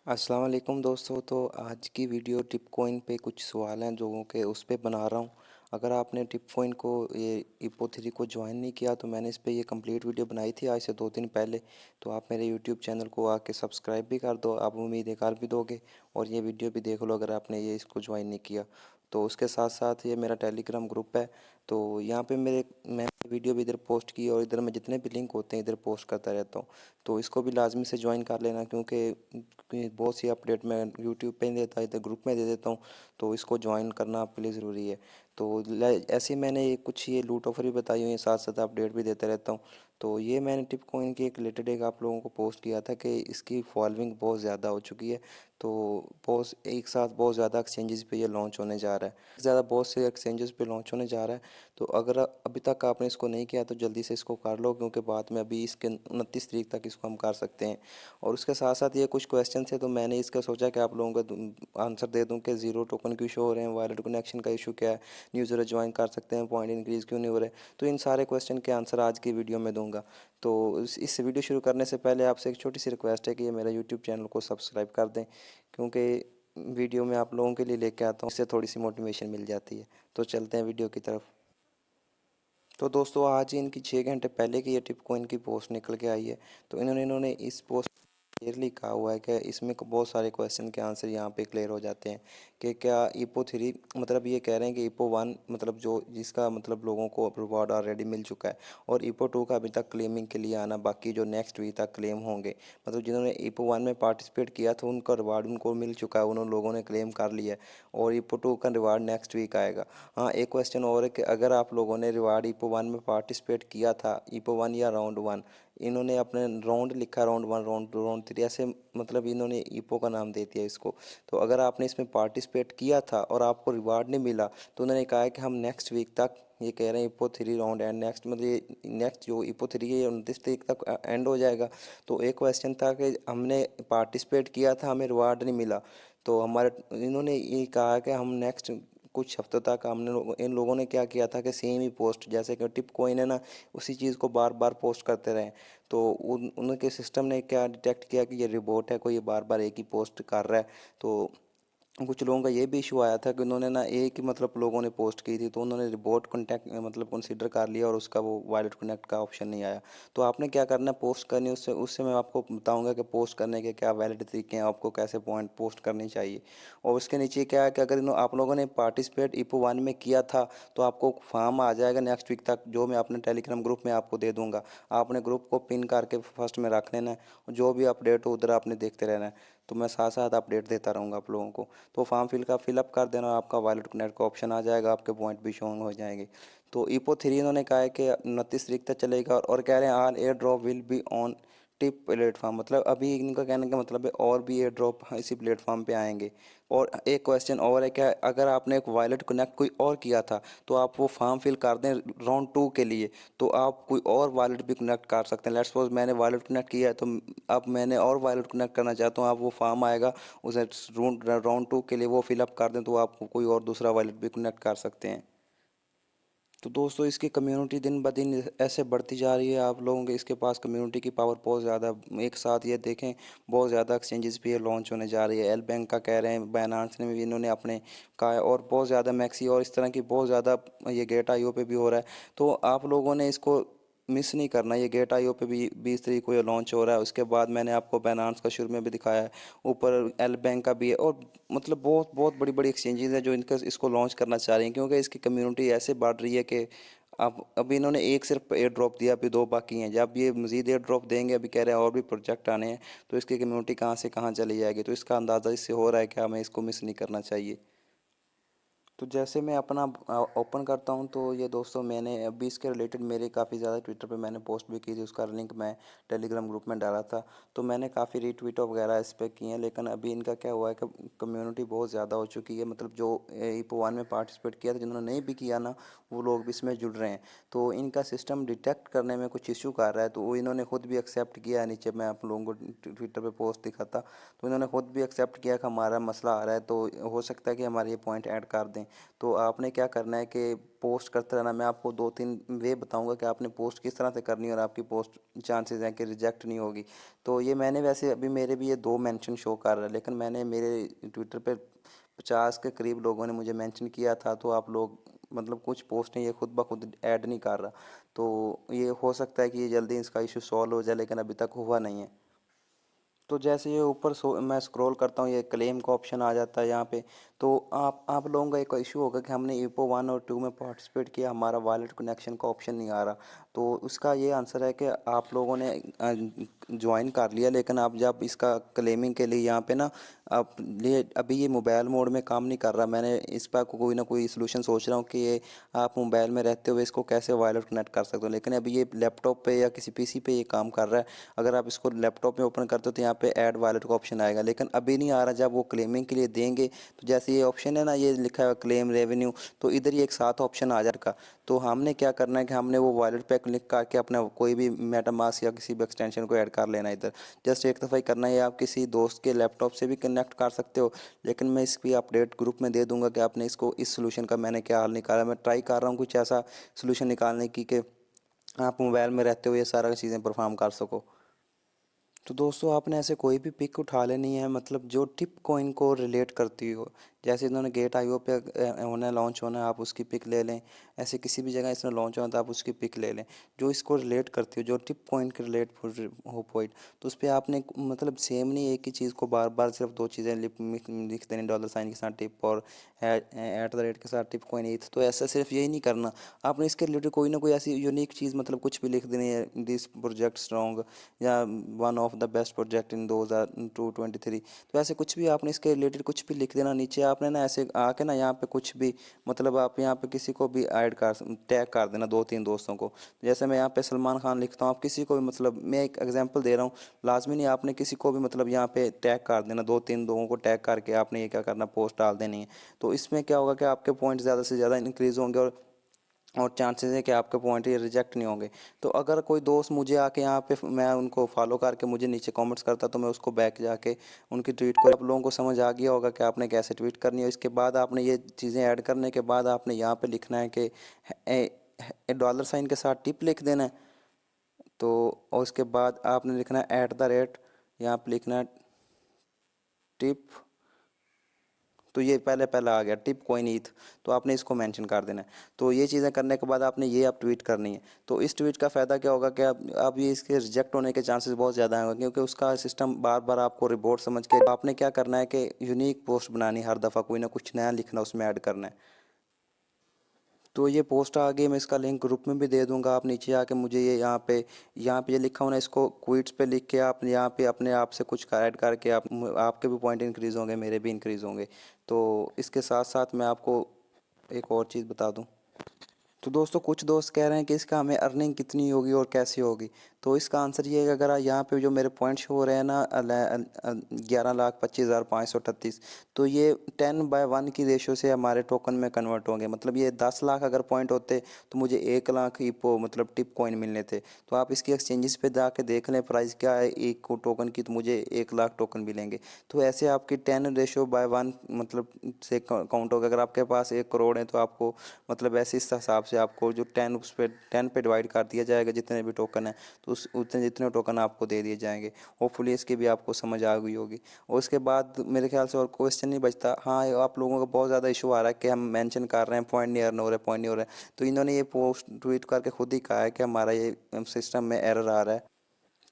अस्सलाम वालेकुम दोस्तों। तो आज की वीडियो टिपकॉइन पे कुछ सवाल हैं लोगों के, उस पे बना रहा हूँ। अगर आपने टिपकॉइन को ये IPO3 को ज्वाइन नहीं किया तो मैंने इस पे ये कंप्लीट वीडियो बनाई थी आज से 2 दिन पहले। तो आप मेरे यूट्यूब चैनल को आके सब्सक्राइब भी कर दो, आप उम्मीद है कर भी दोगे। और ये वीडियो भी देख लो अगर आपने ये इसको ज्वाइन नहीं किया। तो उसके साथ साथ ये मेरा टेलीग्राम ग्रुप है। तो यहाँ पे मैं वीडियो भी इधर पोस्ट की और इधर मैं जितने भी लिंक होते हैं इधर पोस्ट करता रहता हूँ। तो इसको भी लाजमी से ज्वाइन कर लेना, क्योंकि बहुत सी अपडेट मैं यूट्यूब पे नहीं देता, इधर ग्रुप में दे देता हूँ। तो इसको ज्वाइन करना आपके लिए ज़रूरी है। तो ऐसे ही मैंने कुछ ये लूट ऑफर भी बताई हुई है, साथ साथ अपडेट भी देता रहता हूँ। तो ये मैंने टिपकॉइन के एक रिलेटेड एक आप लोगों को पोस्ट किया था कि इसकी फॉलोइंग बहुत ज़्यादा हो चुकी है। तो बहुत एक साथ बहुत ज़्यादा एक्सचेंजेस पे ये लॉन्च होने जा रहा है, ज़्यादा बहुत से एक्सचेंजेस पे लॉन्च होने जा रहा है। तो अगर अभी तक आपने इसको नहीं किया तो जल्दी से इसको कर लो, क्योंकि बाद में अभी इसके 29 तारीख तक इसको हम कर सकते हैं। और उसके साथ साथ ये कुछ क्वेश्चन थे, तो मैंने इसका सोचा कि आप लोगों का आंसर दे दूं कि ज़ीरो टोकन क्यों शो हो रहे हैं, वायलेट कनेक्शन का इशू क्या है, न्यू ज़ीरो ज्वाइन कर सकते हैं, पॉइंट इंक्रीज़ क्यों नहीं हो रहे। तो इन सारे क्वेश्चन के आंसर आज की वीडियो में दूंगा। तो इस वीडियो शुरू करने से पहले आपसे एक छोटी सी रिक्वेस्ट है कि ये मेरा यूट्यूब चैनल को सब्सक्राइब कर दें, क्योंकि वीडियो मैं आप लोगों के लिए लेके आता हूँ, इससे थोड़ी सी मोटिवेशन मिल जाती है। तो चलते हैं वीडियो की तरफ। तो दोस्तों आज ही इनकी 6 घंटे पहले की ये टिपकॉइन की पोस्ट निकल के आई है। तो इन्होंने इस पोस्ट क्लियरली कहा हुआ है कि इसमें बहुत सारे क्वेश्चन के आंसर यहाँ पे क्लियर हो जाते हैं कि क्या IPO3 मतलब ये कह रहे हैं कि IPO1 मतलब जो जिसका मतलब लोगों को रिवॉर्ड ऑलरेडी मिल चुका है, और IPO2 का अभी तक क्लेमिंग के लिए आना बाकी, जो नेक्स्ट वीक तक क्लेम होंगे। मतलब जिन्होंने IPO1 में पार्टिसिपेट किया था उनका रिवार्ड उनको मिल चुका है, उन लोगों ने क्लेम कर लिया है। और IPO2 का रिवार्ड नेक्स्ट वीक आएगा। हाँ, एक क्वेश्चन और है कि अगर आप लोगों ने रिवार्ड IPO1 में पार्टिसिपेट किया था, IPO1 या राउंड 1, इन्होंने अपने राउंड लिखा राउंड 1 राउंड 3 ऐसे, मतलब इन्होंने IPO का नाम दे दिया इसको। तो अगर आपने इसमें पार्टिसिपेट किया था और आपको रिवार्ड नहीं मिला, तो उन्होंने कहा है कि हम नेक्स्ट वीक तक, ये कह रहे हैं IPO3 राउंड एंड नेक्स्ट, मतलब ये नेक्स्ट जो IPO3 है 29 तारीख तक एंड हो जाएगा। तो एक क्वेश्चन था कि हमने पार्टिसिपेट किया था, हमें रिवार्ड नहीं मिला, तो हमारे इन्होंने ये कहा कि हम नेक्स्ट कुछ हफ्तों तक इन लोगों ने क्या किया था कि सेम ही पोस्ट, जैसे कि टिप कॉइन है ना, उसी चीज़ को बार बार पोस्ट करते रहे। तो उनके सिस्टम ने क्या डिटेक्ट किया कि ये रिबोट है, कोई ये बार बार एक ही पोस्ट कर रहा है। तो कुछ लोगों का ये भी इशू आया था कि उन्होंने ना एक ही मतलब लोगों ने पोस्ट की थी, तो उन्होंने रिबोट कॉन्टैक्ट मतलब कंसीडर कर लिया और उसका वो वायलेट कनेक्ट का ऑप्शन नहीं आया। तो आपने क्या करना है, पोस्ट करनी, उससे उससे मैं आपको बताऊंगा कि पोस्ट करने के क्या वैलिड तरीके हैं, आपको कैसे पॉइंट पोस्ट करनी चाहिए। और उसके नीचे क्या है कि अगर आप लोगों ने पार्टिसिपेट IPO1 में किया था, तो आपको फॉर्म आ जाएगा नेक्स्ट वीक तक, जो मैं अपने टेलीग्राम ग्रुप में आपको दे दूंगा। आपने ग्रुप को पिन करके फर्स्ट में रख लेना है, और जो भी अपडेट हो उधर आपने देखते रहना है। तो मैं साथ साथ अपडेट देता रहूँगा आप लोगों को। तो फॉर्म फिलअप कर देना, आपका वॉलेट कनेक्ट का ऑप्शन आ जाएगा, आपके पॉइंट भी शो हो जाएंगे। तो IPO3 इन्होंने कहा है कि 29 तारीख तक चलेगा, और कह रहे हैं all air drop will be on tip platform, मतलब अभी इनका कहने का मतलब है और भी एयर ड्रॉप इसी प्लेटफॉर्म पे आएंगे। और एक क्वेश्चन और है, क्या अगर आपने एक वॉलेट कनेक्ट कोई और किया था, तो आप वो फॉर्म फिल कर दें राउंड 2 के लिए, तो आप कोई और वॉलेट भी कनेक्ट कर सकते हैं। लेट्स सपोज मैंने वॉलेट कनेक्ट किया है, तो अब मैंने और वॉलेट कनेक्ट करना चाहता हूँ, आप वो फॉर्म आएगा उसे राउंड 2 के लिए वो फिलअप कर दें, तो आप कोई और दूसरा वॉलेट भी कनेक्ट कर सकते हैं। तो दोस्तों इसकी कम्युनिटी दिन ब दिन ऐसे बढ़ती जा रही है, आप लोगों के इसके पास कम्युनिटी की पावर बहुत ज़्यादा। एक साथ ये देखें बहुत ज़्यादा एक्सचेंजेस भी ये लॉन्च होने जा रही है। एल बैंक का कह रहे हैं, बाइनेंस ने भी इन्होंने अपने कहा है, और बहुत ज़्यादा मैक्सी और इस तरह की बहुत ज़्यादा, ये गेट आईओ पे भी हो रहा है। तो आप लोगों ने इसको मिस नहीं करना। ये गेट आईओ पे भी 20 तारीख को ये लॉन्च हो रहा है। उसके बाद मैंने आपको बाइनेंस का शुरू में भी दिखाया है, ऊपर एल बैंक का भी है, और मतलब बहुत बहुत बड़ी बड़ी एक्सचेंजेस हैं जो इनका इसको लॉन्च करना चाह रही हैं, क्योंकि इसकी कम्युनिटी ऐसे बढ़ रही है कि अब अभी इन्होंने एक सिर्फ एयर ड्रॉप दिया, अभी 2 बाकी हैं। जब ये मज़ीद एयर ड्रॉप देंगे, अभी कह रहे हैं और भी प्रोजेक्ट आने हैं, तो इसकी कम्युनिटी कहाँ से कहाँ चली जाएगी। तो इसका अंदाज़ा इससे हो रहा है कि हमें इसको मिस नहीं करना चाहिए। तो जैसे मैं अपना ओपन करता हूँ, तो ये दोस्तों मैंने अभी इसके रिलेटेड मेरे काफ़ी ज़्यादा ट्विटर पे मैंने पोस्ट भी की थी, उसका लिंक मैं टेलीग्राम ग्रुप में डाला था। तो मैंने काफ़ी रीट्वीट वगैरह इस पे किए हैं, लेकिन अभी इनका क्या हुआ है कि कम्युनिटी बहुत ज़्यादा हो चुकी है। मतलब जो IPO1 में पार्टिसिपेट किया था, जिन्होंने नहीं भी किया ना, वो लोग भी इसमें जुड़ रहे हैं। तो इनका सिस्टम डिटेक्ट करने में कुछ इशू कर रहा है, तो वो इन्होंने खुद भी एक्सेप्ट किया है। नीचे मैं आप लोगों को ट्विटर पर पोस्ट दिखा था, तो इन्होंने खुद भी एक्सेप्ट किया कि हमारा मसला आ रहा है, तो हो सकता है कि हमारे ये पॉइंट ऐड कर दें। तो आपने क्या करना है कि पोस्ट करते रहना। मैं आपको 2-3 वे बताऊंगा कि आपने पोस्ट किस तरह से करनी है और आपकी पोस्ट चांसेस हैं कि रिजेक्ट नहीं होगी। तो ये मैंने वैसे अभी मेरे भी ये 2 मेंशन शो कर रहा है, लेकिन मैंने मेरे ट्विटर पे 50 के करीब लोगों ने मुझे मेंशन किया था, तो आप लोग मतलब कुछ पोस्टें ये खुद ब खुद ऐड नहीं कर रहा। तो ये हो सकता है कि ये जल्दी इसका इशू सॉल्व हो जाए, लेकिन अभी तक हुआ नहीं है। तो जैसे ये ऊपर मैं स्क्रॉल करता हूँ, ये क्लेम का ऑप्शन आ जाता है यहाँ पे। तो आप लोगों का एक इशू होगा कि हमने ईपो 1 और 2 में पार्टिसिपेट किया, हमारा वॉलेट कनेक्शन का ऑप्शन नहीं आ रहा। तो उसका ये आंसर है कि आप लोगों ने ज्वाइन कर लिया, लेकिन आप जब इसका क्लेमिंग के लिए यहाँ पे ना आप लिए अभी ये मोबाइल मोड में काम नहीं कर रहा। मैंने इस पर कोई ना कोई सलूशन सोच रहा हूँ कि ये आप मोबाइल में रहते हुए इसको कैसे वॉलेट कनेक्ट कर सकते हो, लेकिन अभी ये लैपटॉप पे या किसी पीसी पे ये काम कर रहा है। अगर आप इसको लैपटॉप में ओपन करते हो तो यहाँ पे ऐड वॉलेट का ऑप्शन आएगा, लेकिन अभी नहीं आ रहा। जब वो क्लेमिंग के लिए देंगे तो जैसे ये ऑप्शन है ना, ये लिखा है क्लेम रेवेन्यू, तो इधर ही एक साथ ऑप्शन आ जाएगा। तो हमने क्या करना है कि हमने वो वॉलेट पे क्लिक करके अपना कोई भी मेटामास्क या किसी भी एक्सटेंशन को ऐड कर लेना। इधर जस्ट एक दफ़ा ही करना है। आप किसी दोस्त के लैपटॉप से भी कनेक्ट कर सकते हो, लेकिन मैं इसकी अपडेट ग्रुप में दे दूंगा कि आपने इसको इस सोल्यूशन का मैंने क्या हल निकाला। मैं ट्राई कर रहा हूँ कुछ ऐसा सोल्यूशन निकालने की कि आप मोबाइल में रहते हुए ये सारा चीज़ें परफॉर्म कर सको। तो दोस्तों आपने ऐसे कोई भी पिक उठा लेनी है, मतलब जो टिप कॉइन को रिलेट करती हो। जैसे इन्होंने गेट आईओ पे होना है, लॉन्च होना है, आप उसकी पिक ले लें। ऐसे किसी भी जगह इसने लॉन्च होना तो आप उसकी पिक ले लें जो इसको रिलेट करती हो, जो टिप कॉइन के रिलेट हो पॉइंट। तो उस पर आपने मतलब सेम नहीं एक ही चीज़ को बार बार सिर्फ 2 चीज़ें लिख देनी, डॉलर साइन के साथ टिप और एट द रेट के साथ टिप कॉइन ईथ। तो ऐसा सिर्फ यही नहीं करना, आपने इसके रिलेटेड कोई ना कोई ऐसी यूनिक चीज़ मतलब कुछ भी लिख देनी है, दिस प्रोजेक्ट स्ट्रॉन्ग या one of the best project in 2023। तो ऐसे कुछ भी आपने इसके रिलेटेड कुछ भी लिख देना। नीचे आपने ना ऐसे आके ना यहाँ पे कुछ भी मतलब आप यहाँ पे किसी को भी ऐड कर टैग कर देना, 2-3 दोस्तों को। जैसे मैं यहाँ पे सलमान खान लिखता हूँ, आप किसी को भी मतलब मैं एक एग्जांपल दे रहा हूँ, लाजमी नहीं आपने किसी को भी मतलब यहाँ पे टैग कर देना। 2-3 लोगों को टैग करके आपने ये क्या करना, पोस्ट डाल देनी है। तो इसमें क्या होगा कि आपके पॉइंट ज़्यादा से ज़्यादा इंक्रीज़ होंगे और चांसेस है कि आपके पॉइंट ये रिजेक्ट नहीं होंगे। तो अगर कोई दोस्त मुझे आके यहाँ पे मैं उनको फॉलो करके मुझे नीचे कमेंट्स करता तो मैं उसको बैक जाके उनकी ट्वीट को, आप लोगों को समझ आ गया होगा कि आपने कैसे ट्वीट करनी है। इसके बाद आपने ये चीज़ें ऐड करने के बाद आपने यहाँ पे लिखना है कि डॉलर साइन के साथ टिप लिख देना है। तो और उसके बाद आपने लिखना है एट द रेट, यहाँ पे लिखना है टिप। तो ये पहले पहला आ गया टिप कॉइन ईथ, तो आपने इसको मेंशन कर देना है। तो ये चीज़ें करने के बाद आपने ये आप ट्वीट करनी है। तो इस ट्वीट का फ़ायदा क्या होगा कि अब ये इसके रिजेक्ट होने के चांसेस बहुत ज़्यादा होंगे, क्योंकि उसका सिस्टम बार बार आपको रिपोर्ट समझ के आपने क्या करना है कि यूनिक पोस्ट बनानी, हर दफ़ा कोई ना कुछ नया लिखना उसमें ऐड करना है। तो ये पोस्ट आ गई, मैं इसका लिंक ग्रुप में भी दे दूंगा। आप नीचे आके मुझे ये यहाँ पे ये लिखा होना, इसको क्विट्स पे लिख के आप यहाँ पे अपने आप से कुछ ऐड करके आपके भी पॉइंट इंक्रीज़ होंगे, मेरे भी इंक्रीज़ होंगे। तो इसके साथ साथ मैं आपको एक और चीज़ बता दूं। तो दोस्तों कुछ दोस्त कह रहे हैं कि इसका हमें अर्निंग कितनी होगी और कैसी होगी। तो इसका आंसर ये है कि अगर यहाँ पे जो मेरे पॉइंट शो हो रहे हैं ना 11,25,538, तो ये 10/1 की रेशो से हमारे टोकन में कन्वर्ट होंगे। मतलब ये 10 लाख अगर पॉइंट होते तो मुझे 1 लाख ईपो मतलब टिप कॉइन मिलने थे। तो आप इसकी एक्सचेंजेस पे जाके देख लें प्राइस क्या है एक को टोकन की, तो मुझे 1 लाख टोकन मिलेंगे। तो ऐसे आपकी 10/1 मतलब से काउंट होगा। अगर आपके पास 1 करोड़ है तो आपको मतलब ऐसे इस हिसाब से आपको जो 10 उस पे 10 पे डिवाइड कर दिया जाएगा जितने भी टोकन है, तो उस उतने जितने टोकन आपको दे दिए जाएंगे। होपफुली इसकी भी आपको समझ आ गई होगी। और उसके बाद मेरे ख्याल से और क्वेश्चन नहीं बचता। हाँ, आप लोगों का बहुत ज़्यादा इशू आ रहा है कि हम मेंशन कर रहे हैं पॉइंट नहीं अर्न हो रहे, पॉइंट नहीं हो रहा है। तो इन्होंने ये पोस्ट ट्वीट करके खुद ही कहा है कि हमारा ये सिस्टम में एरर आ रहा है।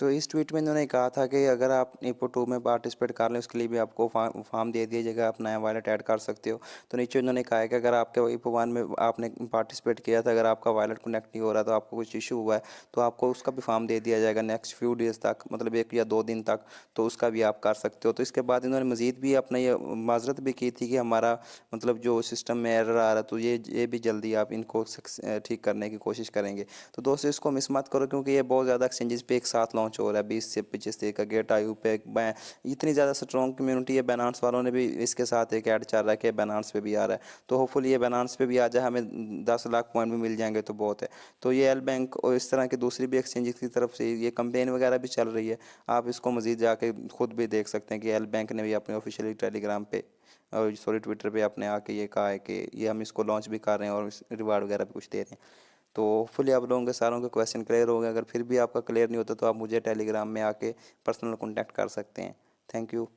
तो इस ट्वीट में इन्होंने कहा था कि अगर आप ईपो 2 में पार्टिसिपेट कर लें उसके लिए भी आपको फॉर्म दे दिया जाएगा, आप नया वॉलेट ऐड कर सकते हो। तो नीचे इन्होंने कहा है कि अगर आपके ईपो 1 में आपने पार्टिसिपेट किया था, अगर आपका वॉलेट कनेक्ट नहीं हो रहा तो आपको कुछ इशू हुआ है, तो आपको उसका भी फॉर्म दे दिया जाएगा नेक्स्ट फ्यू डेज़ तक, मतलब 1 या 2 दिन तक। तो उसका भी आप कर सकते हो। तो इसके बाद इन्होंने मज़ीद भी अपना ये माजरत भी की थी कि हमारा मतलब जो सिस्टम में एरर आ रहा है, तो ये भी जल्दी आप इनको ठीक करने की कोशिश करेंगे। तो दोस्तों इसको मिस मत करो, क्योंकि ये बहुत ज़्यादा एक्सचेंजेस पे एक साथ लॉन्च हो रहा है। 20 से 25 का गेट आयु पे इतनी ज़्यादा स्ट्रॉन्ग कम्युनिटी है। बैनांस वालों ने भी इसके साथ एक ऐड चल रहा है कि बैनांस पे भी आ रहा है। तो होपफुली ये बैनांस पे भी आ जाए, हमें 10 लाख पॉइंट भी मिल जाएंगे तो बहुत है। तो ये एल बैंक और इस तरह की दूसरी भी एक्सचेंजेस की तरफ से ये कंपेन वगैरह भी चल रही है। आप इसको मज़ीद जाके खुद भी देख सकते हैं कि एल बैंक ने भी अपने ऑफिशियली टेलीग्राम पे सॉरी ट्विटर पे आपने आके ये कहा है कि ये हम इसको लॉन्च भी कर रहे हैं और रिवार्ड वगैरह भी कुछ दे रहे हैं। तो होपफुली आप लोगों के सारों के क्वेश्चन क्लियर हो गए। अगर फिर भी आपका क्लियर नहीं होता तो आप मुझे टेलीग्राम में आके पर्सनल कॉन्टैक्ट कर सकते हैं। Thank you.